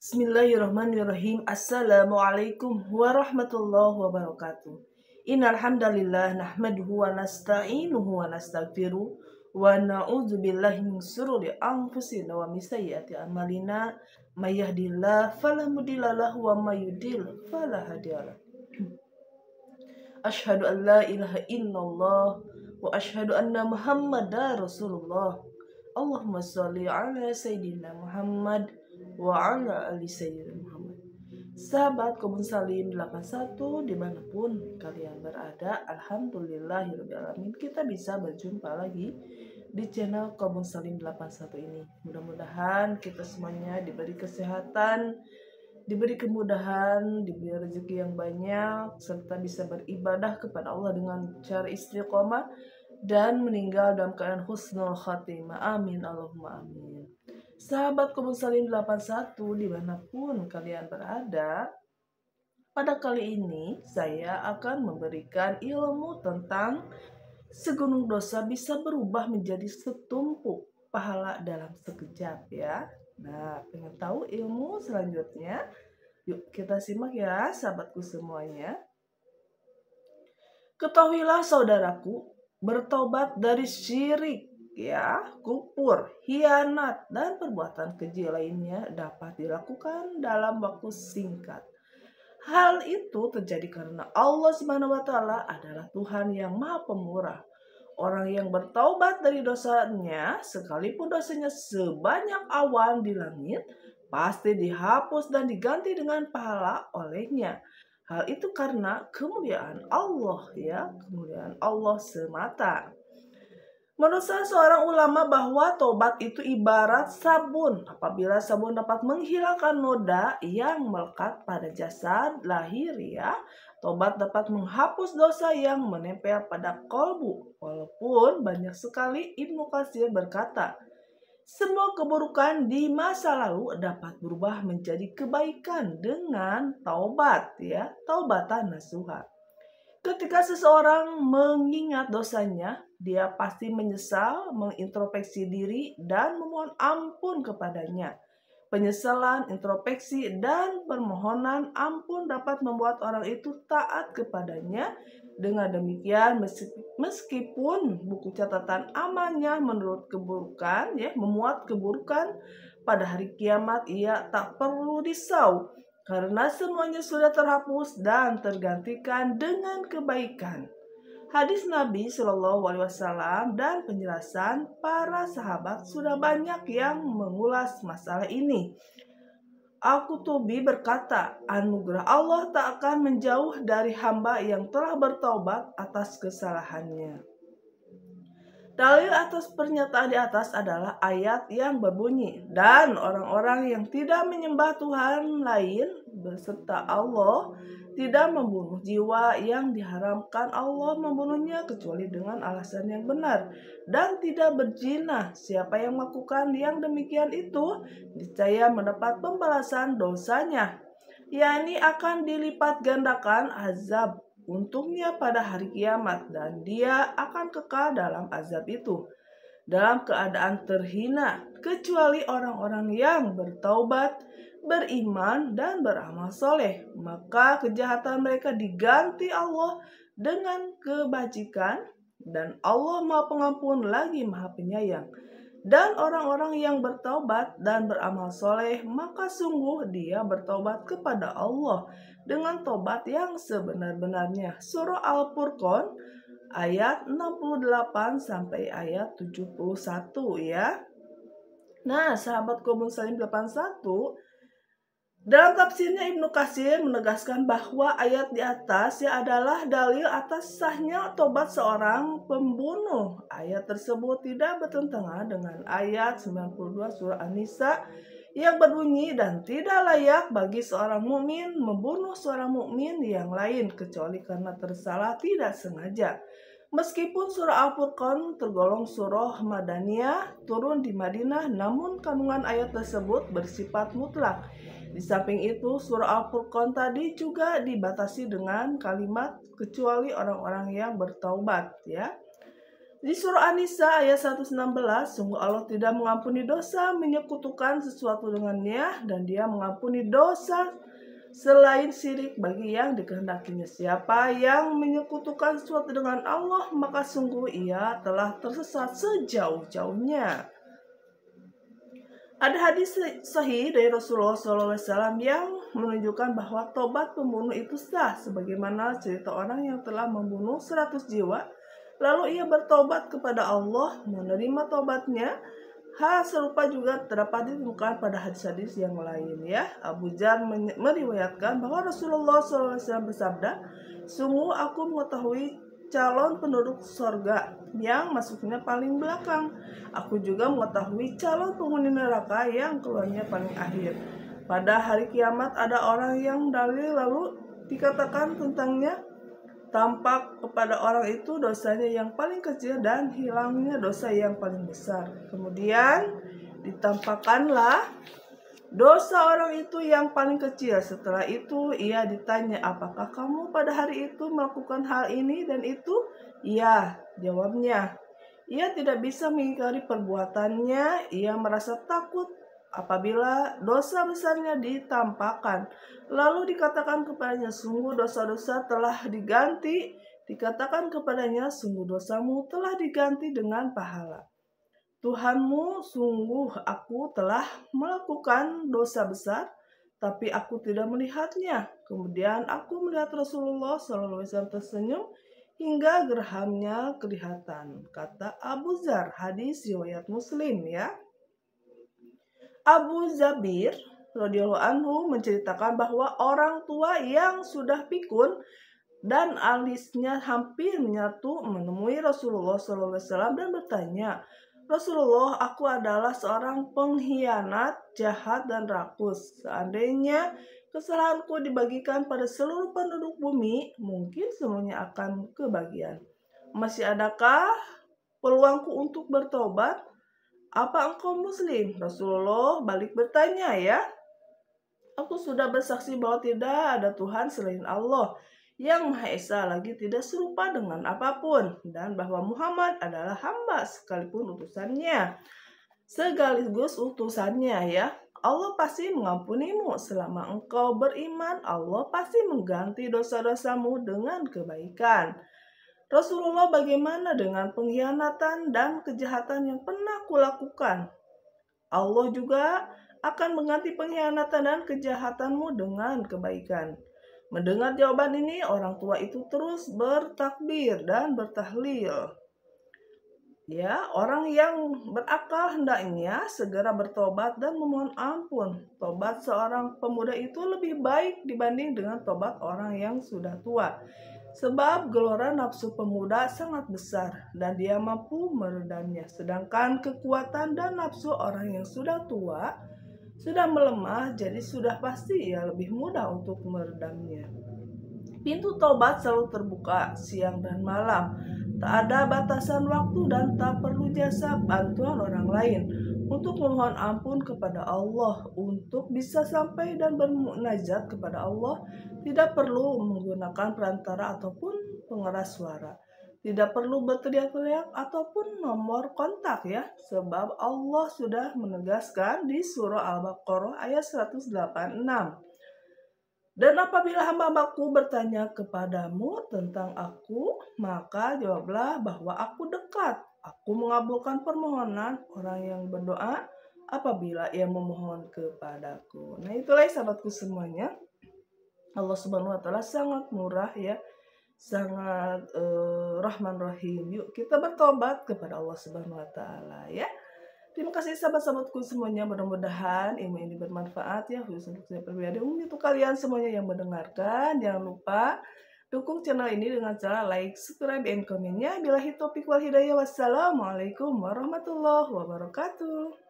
Bismillahirrahmanirrahim. Assalamualaikum warahmatullahi wabarakatuh. Innal hamdalillah nahmaduhu wa nasta'inuhu wa nastaghfiruh wa na'udzu billahi min shururi anfusina wa min sayyiati a'malina. May yahdihillahu fala mudilla lahu wa may yudlil fala hadiyalah. Asyhadu an la ilaha illallah wa asyhadu anna Muhammadar Rasulullah. Allahumma sholli ala sayyidina Muhammad wa ala ali sayyidina Muhammad. Sahabat Kebun Salim 81 dimanapun kalian berada, alhamdulillahirrahmanirrahim, kita bisa berjumpa lagi di channel Kebun Salim 81 ini. Mudah-mudahan kita semuanya diberi kesehatan, diberi kemudahan, diberi rezeki yang banyak, serta bisa beribadah kepada Allah dengan cara istiqomah dan meninggal dalam keadaan husnul khatimah. Amin Allahumma amin. Sahabat Kebun Salim 81 dimanapun kalian berada, pada kali ini saya akan memberikan ilmu tentang segunung dosa bisa berubah menjadi setumpuk pahala dalam sekejap ya. Nah, pengen tahu ilmu selanjutnya? Yuk kita simak ya sahabatku semuanya. Ketahuilah saudaraku, bertobat dari syirik ya, kufur, khianat, dan perbuatan keji lainnya dapat dilakukan dalam waktu singkat. Hal itu terjadi karena Allah SWT adalah Tuhan yang Maha Pemurah. Orang yang bertaubat dari dosanya, sekalipun dosanya sebanyak awan di langit, pasti dihapus dan diganti dengan pahala olehnya. Hal itu karena kemuliaan Allah ya, kemuliaan Allah semata. Menurut seorang ulama bahwa tobat itu ibarat sabun. Apabila sabun dapat menghilangkan noda yang melekat pada jasad lahir ya, tobat dapat menghapus dosa yang menempel pada kolbu. Walaupun banyak sekali Ibnu Katsir berkata, semua keburukan di masa lalu dapat berubah menjadi kebaikan dengan taubat ya, taubatan nasuha. Ketika seseorang mengingat dosanya, dia pasti menyesal, mengintrospeksi diri, dan memohon ampun kepadanya. Penyesalan, introspeksi, dan permohonan ampun dapat membuat orang itu taat kepadanya. Dengan demikian, meskipun buku catatan amalnya menurut keburukan, ya, memuat keburukan, pada hari kiamat ia tak perlu risau, karena semuanya sudah terhapus dan tergantikan dengan kebaikan. Hadis Nabi Shallallahu Alaihi Wasallam dan penjelasan para sahabat sudah banyak yang mengulas masalah ini. Al-Qutubi berkata, anugerah Allah tak akan menjauh dari hamba yang telah bertaubat atas kesalahannya. Dalil atas pernyataan di atas adalah ayat yang berbunyi, dan orang-orang yang tidak menyembah Tuhan lain beserta Allah tidak membunuh jiwa yang diharamkan Allah membunuhnya kecuali dengan alasan yang benar, dan tidak berzina. Siapa yang melakukan yang demikian itu niscaya mendapat pembalasan dosanya, yakni akan dilipat gandakan azab untuknya pada hari kiamat, dan dia akan kekal dalam azab itu dalam keadaan terhina, kecuali orang-orang yang bertaubat, beriman, dan beramal soleh. Maka kejahatan mereka diganti Allah dengan kebajikan, dan Allah Maha Pengampun lagi Maha Penyayang. Dan orang-orang yang bertaubat dan beramal soleh, maka sungguh dia bertaubat kepada Allah dengan tobat yang sebenar-benarnya. Surah Al-Furqan ayat 68 sampai ayat 71 ya. Nah, sahabat Kebun Salim 81, dalam tafsirnya Ibnu Katsir menegaskan bahwa ayat di atas adalah dalil atas sahnya tobat seorang pembunuh. Ayat tersebut tidak bertentangan dengan ayat 92 surah An-Nisa yang berbunyi, dan tidak layak bagi seorang mukmin membunuh seorang mukmin yang lain kecuali karena tersalah tidak sengaja. Meskipun surah Al-Furqan tergolong surah Madaniyah, turun di Madinah, namun kandungan ayat tersebut bersifat mutlak. Di samping itu, surah Al-Furqan tadi juga dibatasi dengan kalimat kecuali orang-orang yang bertaubat ya. Di surah An-Nisa ayat 116, sungguh Allah tidak mengampuni dosa menyekutukan sesuatu dengannya, dan Dia mengampuni dosa selain syirik bagi yang dikehendakinya. Siapa yang menyekutukan sesuatu dengan Allah, maka sungguh ia telah tersesat sejauh-jauhnya. Ada hadis sahih dari Rasulullah SAW yang menunjukkan bahwa tobat pembunuh itu sah, sebagaimana cerita orang yang telah membunuh 100 jiwa, lalu ia bertobat kepada Allah, menerima tobatnya. Hal serupa juga terdapat ditemukan pada hadis-hadis yang lain ya. Abu Dzar meriwayatkan bahwa Rasulullah SAW bersabda, sungguh aku mengetahui calon penduduk surga yang masuknya paling belakang. Aku juga mengetahui calon penghuni neraka yang keluarnya paling akhir. Pada hari kiamat ada orang yang dalil lalu dikatakan tentangnya, tampak kepada orang itu dosanya yang paling kecil dan hilangnya dosa yang paling besar. Kemudian ditampakkanlah dosa orang itu yang paling kecil. Setelah itu ia ditanya, apakah kamu pada hari itu melakukan hal ini dan itu? Iya, jawabnya. Ia tidak bisa mengingkari perbuatannya. Ia merasa takut apabila dosa besarnya ditampakkan. Lalu dikatakan kepadanya, sungguh dosa-dosa telah diganti. Dikatakan kepadanya, sungguh dosamu telah diganti dengan pahala. Tuhanmu, sungguh aku telah melakukan dosa besar, tapi aku tidak melihatnya. Kemudian aku melihat Rasulullah SAW tersenyum hingga gerhamnya kelihatan. Kata Abu Dzar, hadis riwayat Muslim ya. Abu Zabir radhiyallahu anhu menceritakan bahwa orang tua yang sudah pikun dan alisnya hampir menyatu menemui Rasulullah SAW dan bertanya, Rasulullah, aku adalah seorang pengkhianat, jahat, dan rakus. Seandainya kesalahanku dibagikan pada seluruh penduduk bumi, mungkin semuanya akan kebagian. Masih adakah peluangku untuk bertobat? Apa engkau muslim? Rasulullah balik bertanya ya. Aku sudah bersaksi bahwa tidak ada Tuhan selain Allah yang Maha Esa, lagi tidak serupa dengan apapun, dan bahwa Muhammad adalah hamba sekalipun utusannya, sekaligus utusannya ya. Allah pasti mengampunimu selama engkau beriman. Allah pasti mengganti dosa-dosamu dengan kebaikan. Rasulullah, bagaimana dengan pengkhianatan dan kejahatan yang pernah kulakukan? Allah juga akan mengganti pengkhianatan dan kejahatanmu dengan kebaikan. Mendengar jawaban ini, orang tua itu terus bertakbir dan bertahlil. Ya, orang yang berakal hendaknya segera bertobat dan memohon ampun. Tobat seorang pemuda itu lebih baik dibanding dengan tobat orang yang sudah tua. Sebab gelora nafsu pemuda sangat besar dan dia mampu meredamnya. Sedangkan kekuatan dan nafsu orang yang sudah tua sudah melemah, jadi sudah pasti ia lebih mudah untuk meredamnya. Pintu tobat selalu terbuka siang dan malam. Tak ada batasan waktu dan tak perlu jasa bantuan orang lain untuk memohon ampun kepada Allah. Untuk bisa sampai dan bermunajat kepada Allah, tidak perlu menggunakan perantara ataupun pengeras suara. Tidak perlu berteriak-teriak ataupun nomor kontak ya, sebab Allah sudah menegaskan di surah Al-Baqarah ayat 186. Dan apabila hamba-hambaku bertanya kepadamu tentang aku, maka jawablah bahwa aku dekat. Aku mengabulkan permohonan orang yang berdoa apabila ia memohon kepadaku. Nah, itulah sahabatku semuanya. Allah Subhanahu wa taala sangat murah ya, sangat Rahman Rahim. Yuk kita bertobat kepada Allah Subhanahu wa taala ya. Terima kasih sahabat-sahabatku semuanya, mudah-mudahan ilmu ini bermanfaat ya, khusus untuk saya pribadi, untuk kalian semuanya yang mendengarkan. Jangan lupa dukung channel ini dengan cara like, subscribe, dan komennya. Billahi taufiq wal hidayah. Wassalamualaikum warahmatullahi wabarakatuh.